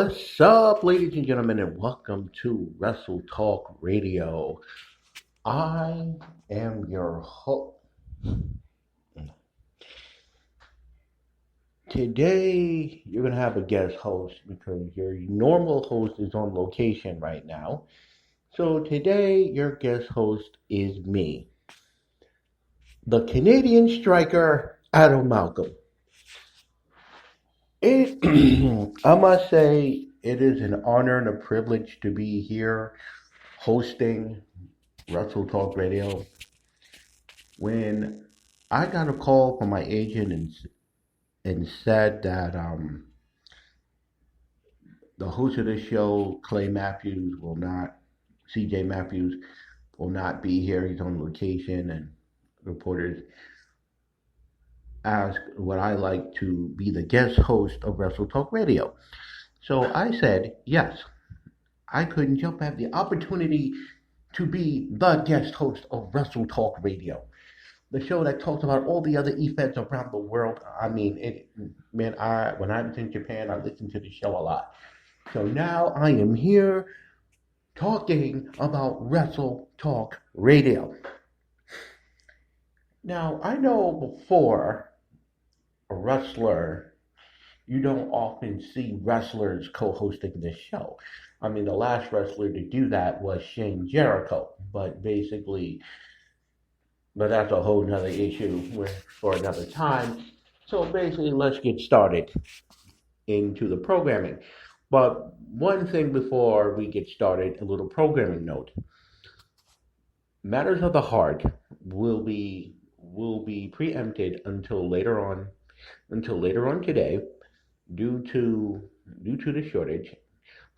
What's up, ladies and gentlemen, and welcome to Wrestle Talk Radio. I am your host. Today, you're going to have a guest host because your normal host is on location right now. So today, your guest host is me, the Canadian striker, Adam Malcolm. I must say, it is an honor and a privilege to be here hosting Wrestle Talk Radio. When I got a call from my agent and said that the host of the show, CJ Matthews, will not be here. He's on location, and reporters asked would I like to be the guest host of Wrestle Talk Radio. So I said yes. I couldn't jump at the opportunity to be the guest host of Wrestle Talk Radio, the show that talks about all the other events around the world. I mean, when I was in Japan, I listened to the show a lot. So now I am here talking about Wrestle Talk Radio. Now, I know before a wrestler, you don't often see wrestlers co-hosting this show. I mean, the last wrestler to do that was Shane Jericho, but that's a whole nother issue for another time. So basically, let's get started into the programming. But one thing before we get started, a little programming note. Matters of the Heart will be preempted until later on today, due to the shortage.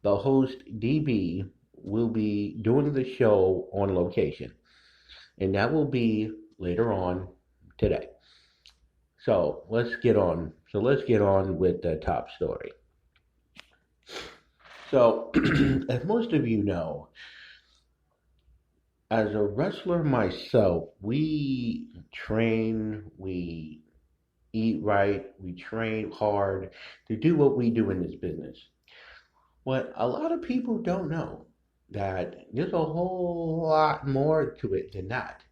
The host DB will be doing the show on location, and that will be later on today. So let's get on with the top story. So, as most of you know, as a wrestler myself, we train, we eat right, we train hard to do what we do in this business. What a lot of people don't know, that there's a whole lot more to it than that.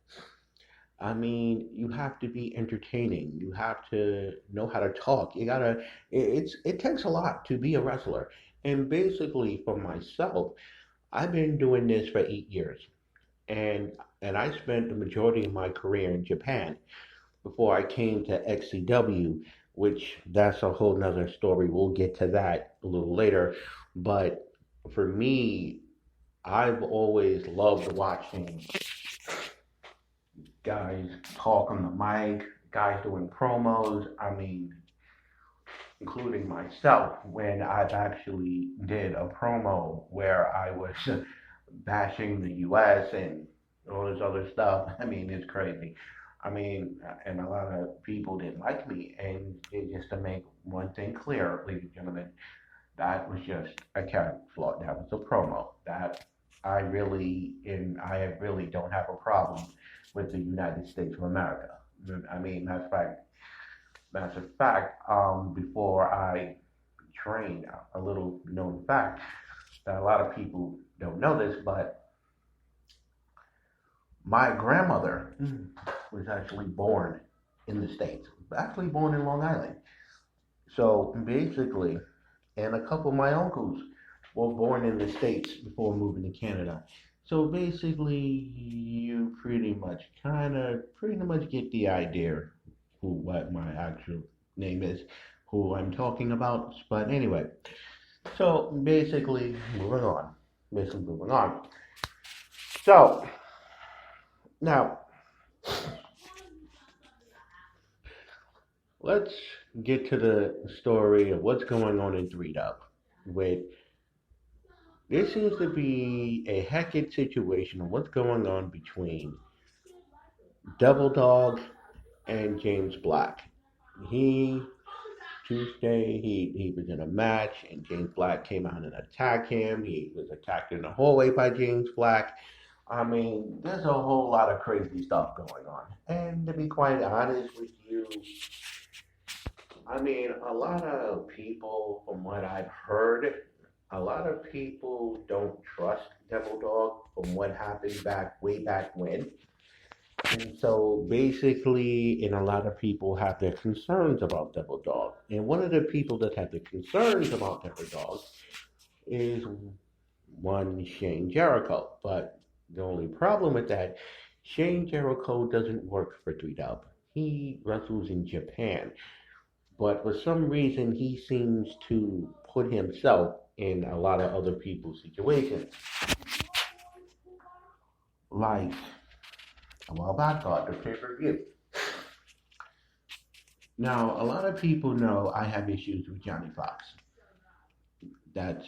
I mean, you have to be entertaining. You have to know how to talk. It takes a lot to be a wrestler. And basically, for myself, I've been doing this for 8 years. And I spent the majority of my career in Japan before I came to XCW, which that's a whole nother story. We'll get to that a little later. But for me, I've always loved watching guys talk on the mic, guys doing promos. I mean, including myself, when I've actually did a promo where I was bashing the US and all this other stuff. I mean, it's crazy. I mean, and a lot of people didn't like me. And just to make one thing clear, ladies and gentlemen, that was just a character flaw. That was a promo. That I really don't have a problem with the United States of America. I mean, matter of fact, before I trained, a little known fact that a lot of people don't know this, but my grandmother was actually born in the States, actually born in Long Island. So basically, and a couple of my uncles were born in the States before moving to Canada. So basically, you pretty much get the idea what my actual name is, who I'm talking about. But anyway, so basically moving on. So now let's get to the story of what's going on in 3W. There seems to be a hectic situation of what's going on between Devil Dog and James Black. Tuesday, he was in a match, and James Black came out and attacked him. He was attacked in the hallway by James Black. I mean, there's a whole lot of crazy stuff going on. And to be quite honest with you, I mean, a lot of people, from what I've heard, a lot of people don't trust Devil Dog from what happened way back when. And so basically, and a lot of people have their concerns about Devil Dog. And one of the people that have the concerns about Devil Dog is one Shane Jericho. But the only problem with that, Shane Jericho doesn't work for 3 Dub. He wrestles in Japan. But for some reason, he seems to put himself in a lot of other people's situations. Like, a while back, God, the pay-per-view. Now, a lot of people know I have issues with Johnny Fox. That's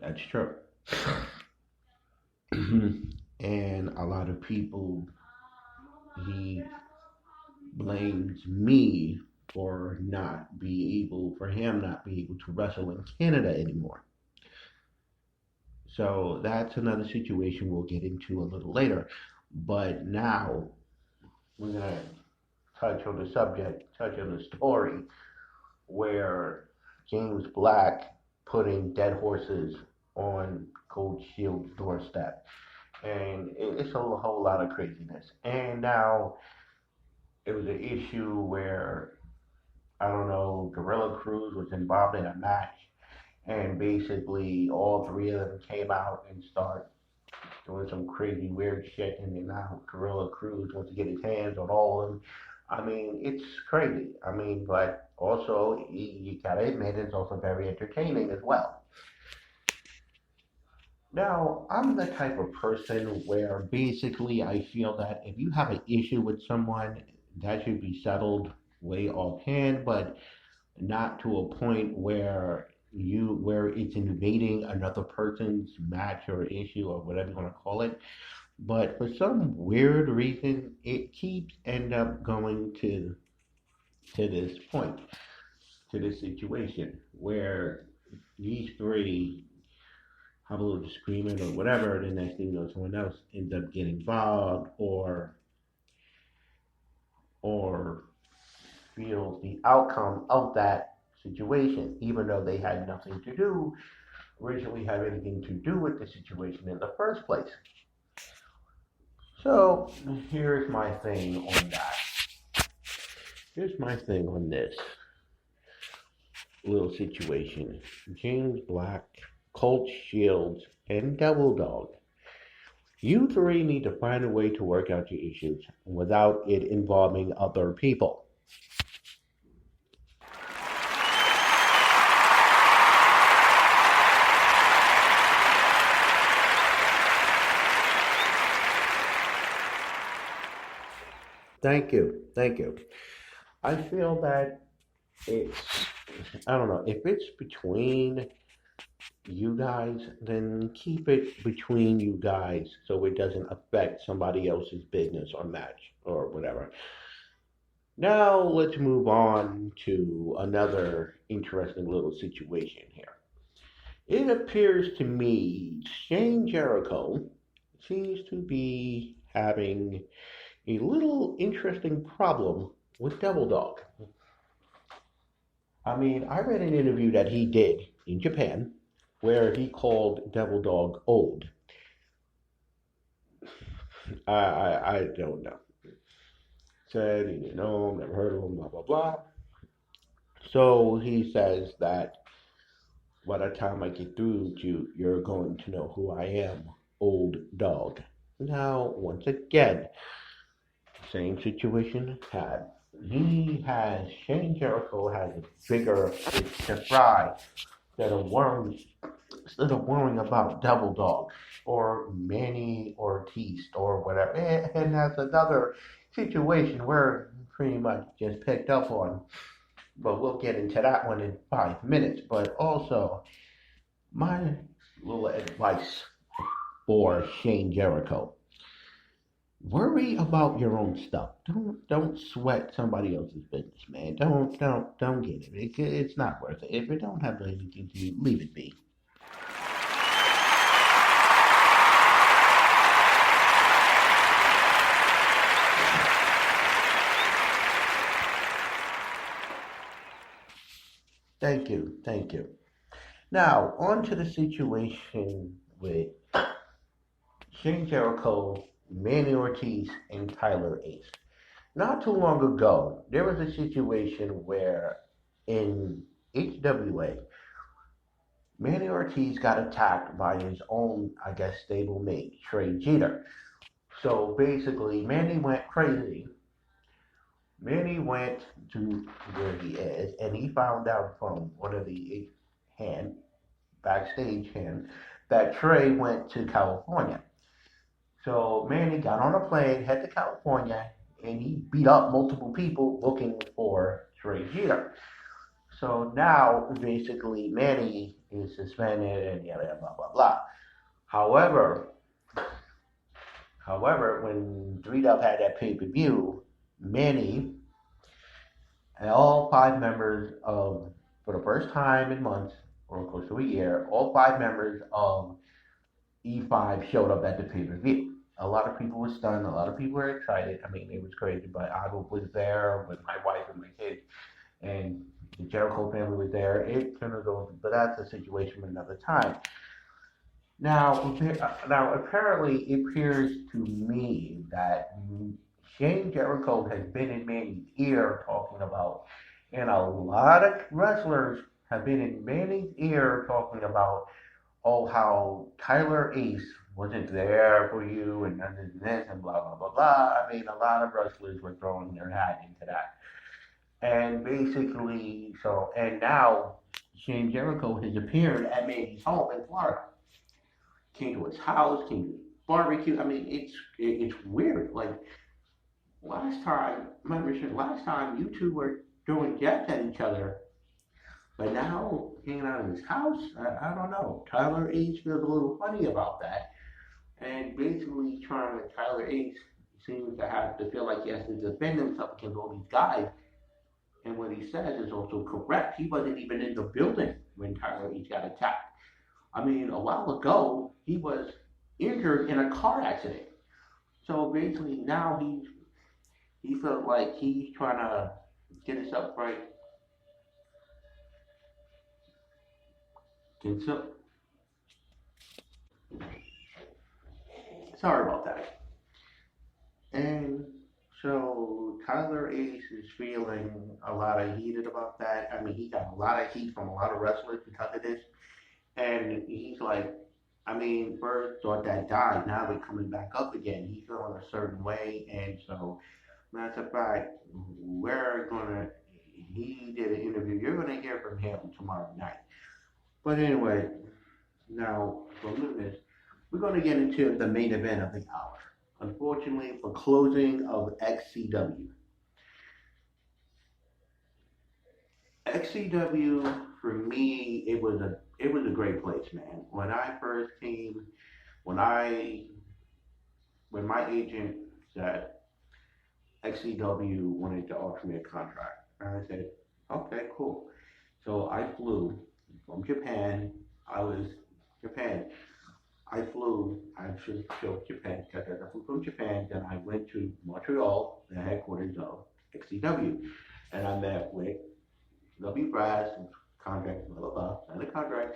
that's true. And a lot of people, he blames me for him not be able to wrestle in Canada anymore. So that's another situation we'll get into a little later. But now we're gonna touch on the story where James Black putting dead horses on Cold Shield's doorstep. And it's a whole lot of craziness. And now it was an issue where, I don't know, Gorilla Cruz was involved in a match, and basically all three of them came out and start doing some crazy weird shit, and then now Gorilla Cruz wants to get his hands on all of them. I mean, it's crazy. I mean, but also you gotta admit it's also very entertaining as well. Now, I'm the type of person where basically I feel that if you have an issue with someone, that should be settled way offhand, but not to a point where it's invading another person's match or issue or whatever you want to call it. But for some weird reason, it keeps end up going to this point, to this situation where these three have a little disagreement or whatever. The next thing you know, someone else ends up getting involved or feels the outcome of that situation, even though they had nothing to do originally have anything to do with the situation in the first place. So here's my thing on that. Here's my thing on this little situation. James Black, Colt Shields, and Devil Dog. You three need to find a way to work out your issues without it involving other people. Thank you. Thank you. I feel that it's, I don't know, if it's between you guys, then keep it between you guys so it doesn't affect somebody else's business or match or whatever. Now let's move on to another interesting little situation here. It appears to me Shane Jericho seems to be having a little interesting problem with Devil Dog. I mean, I read an interview that he did in Japan where he called Devil Dog old. I don't know. Said he didn't know him, never heard of him, blah blah blah. So he says that by the time I get through to you, you're going to know who I am, old dog. Now, once again, same situation had. Shane Jericho has a bigger fish to fry instead of worrying about Devil Dog or Manny Ortiz or whatever. And that's another situation where pretty much just picked up on. But we'll get into that one in 5 minutes. But also, my little advice for Shane Jericho. Worry about your own stuff. Don't sweat somebody else's business, man. Don't get it. It's not worth it. If it don't have anything to do, leave it be. Thank you. Now, on to the situation with Shane Jericho, Manny Ortiz, and Tyler Ace. Not too long ago, there was a situation where in HWA, Manny Ortiz got attacked by his own, I guess, stablemate, Trey Jeter. So basically, Manny went crazy. Manny went to where he is, and he found out from one of the hand backstage hands that Trey went to California. So Manny got on a plane, head to California, and he beat up multiple people looking for Trey Jeter. So now, basically, Manny is suspended and yada blah blah blah. However, when 3 Dub had that pay per view, Manny and all 5 members of, for the first time in months, or close to a year, all 5 members of E5 showed up at the pay per view. A lot of people were stunned. A lot of people were excited. I mean, it was crazy. But I was there with my wife and my kids, and the Jericho family was there. It's gonna go, but that's a situation for another time. Now, apparently, it appears to me that Shane Jericho has been in Manny's ear talking about, and a lot of wrestlers have been in Manny's ear talking about, oh, how Tyler Ace wasn't there for you and this and blah, blah, blah, blah. I mean, a lot of wrestlers were throwing their hat into that. And basically, and now Shane Jericho has appeared at Manny's home in Florida. Came to his house, came to his barbecue. I mean, it's weird. Like, last time you two were throwing jabs at each other, but now hanging out in his house, I don't know. Tyler Ace feels a little funny about that. And basically Tyler Ace seems to have to feel like he has to defend himself against all these guys. And what he says is also correct. He wasn't even in the building when Tyler Ace got attacked. I mean, a while ago, he was injured in a car accident. So basically now he felt like he's trying to get himself right. Sorry about that. And so Tyler Ace is feeling a lot of heated about that. I mean, he got a lot of heat from a lot of wrestlers because of this. And he's like, I mean, first thought that died. Now they're coming back up again. He's feeling a certain way. And so, matter of fact, he did an interview. You're going to hear from him tomorrow night. But anyway, now, from this, we're going to get into the main event of the hour. Unfortunately, for closing of XCW. XCW, for me, it was a great place, man. When I first came, when my agent said XCW wanted to offer me a contract, and I said, okay, cool. So I flew from Japan. I should show Japan, because I flew from Japan, then I went to Montreal, the headquarters of XCW, and I met with W. Brass, contract, blah, blah, blah, signed a contract,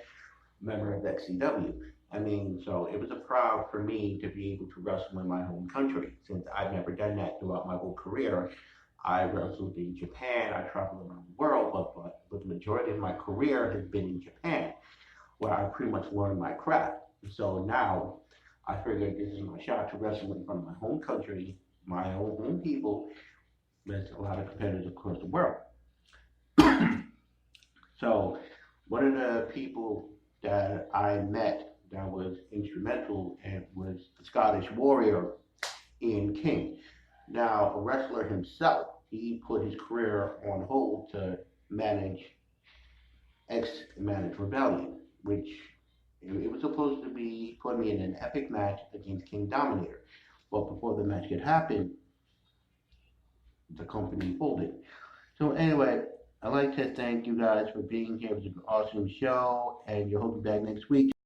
member of XCW. I mean, so it was a proud for me to be able to wrestle in my home country, since I've never done that throughout my whole career. I wrestled in Japan, I traveled around the world, but the majority of my career has been in Japan, where I pretty much learned my craft. So now, I figured this is my shot to wrestle in front of my home country, my own home people, with a lot of competitors across the world. So, one of the people that I met that was instrumental and was the Scottish Warrior, Ian King. Now, a wrestler himself, he put his career on hold to manage Rebellion, which it was supposed to be put me in an epic match against King Dominator. But before the match could happen, the company folded. So anyway, I'd like to thank you guys for being here. It was an awesome show, and you'll hope to be back next week.